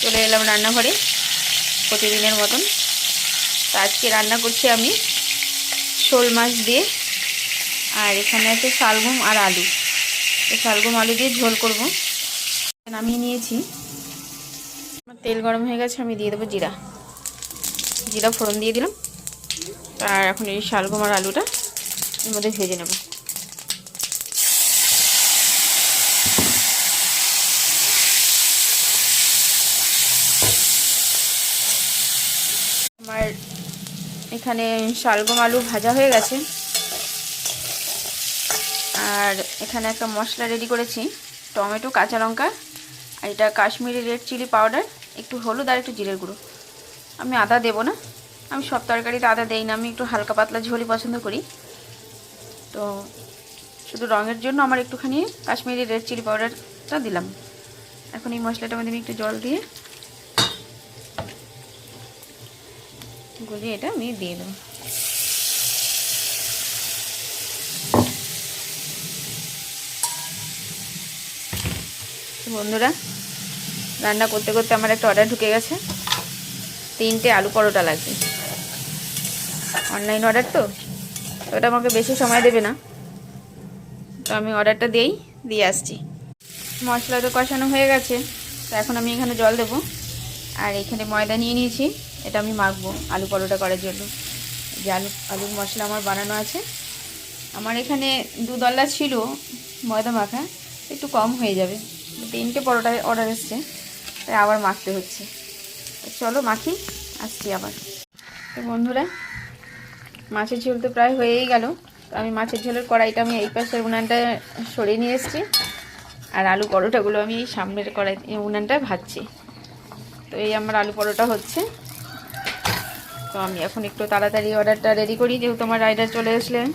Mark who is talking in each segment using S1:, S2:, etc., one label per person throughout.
S1: চলে এলাম রান্নাঘরে প্রতিদিনের মতন। তো আজকে রান্না করছি আমি শোল মাছ দিয়ে, আর এখানে আছে শালগম আর আলু। তো শালগম আলু দিয়ে ঝোল করব। নামিয়ে নিয়েছি, তেল গরম হয়ে গেছে, আমি দিয়ে দেবো জিরা। জিরা ফোড়ন দিয়ে দিলাম। আর এখন এই শালগম আর আলুটা এর মধ্যে ভেজে নেব। আমার এখানে শালগম আলু ভাজা হয়ে গেছে। আর এখানে একটা মশলা রেডি করেছি, টমেটো, কাঁচা লঙ্কা, আর এটা কাশ্মীরি রেড চিলি পাউডার, একটু হলুদ আর একটু জিরের গুঁড়ো। আমি আদা দেবো না, আমি সব তরকারিতে আদা দেই না, আমি একটু হালকা পাতলা ঝোলই পছন্দ করি। তো শুধু রঙের জন্য আমার একটুখানি কাশ্মীরি রেড চিলি পাউডারটা দিলাম। এখন এই মশলাটার মধ্যে আমি একটু জল দিয়ে গুলিয়ে এটা আমি দিয়ে দেবো। বন্ধুরা, রান্না করতে করতে আমার একটা অর্ডার ঢুকে গেছে, 3টে আলু পরোটা লাগবে। অনলাইন অর্ডার, তো ওটা আমাকে বেশি সময় দেবে না, তো আমি অর্ডারটা দিয়ে আসছি। মশলা তো কষানো হয়ে গেছে, তো এখন আমি এখানে জল দেবো। আর এখানে ময়দা নিয়ে নিয়েছি, এটা আমি মাখবো আলু পরোটা করার জন্য। যে আলুর মশলা আমার বানানো আছে। আমার এখানে 2 ডলা ছিল ময়দা মাখা, একটু কম হয়ে যাবে। 3টে পরোটা অর্ডার এসছে, তাই আবার মাখতে হচ্ছে। চলো মাখি, আসছি আবার। তো বন্ধুরা, মাছের ঝোল তো প্রায় হয়েই গেল। তো আমি মাছের ঝোলের কড়াইটা আমি এই পাশের উনানটা সরিয়ে নিয়ে এসেছি, আর আলু পরোটাগুলো আমি এই সামনের উনানটায় ভাজছি। তো এই আমার আলু পরোটা হচ্ছে। তো আমি এখন একটু তাড়াতাড়ি অর্ডারটা রেডি করি, যেহেতু আমার রাইডার চলে আসলেন,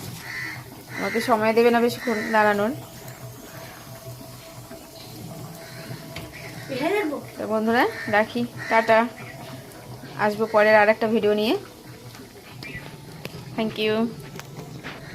S1: আমাকে সময় দেবে না বেশিক্ষণ দাঁড়ানোর। তো বন্ধুরা, রাখি, টাটা। আসবো পরের আর একটা ভিডিও নিয়ে। Thank you.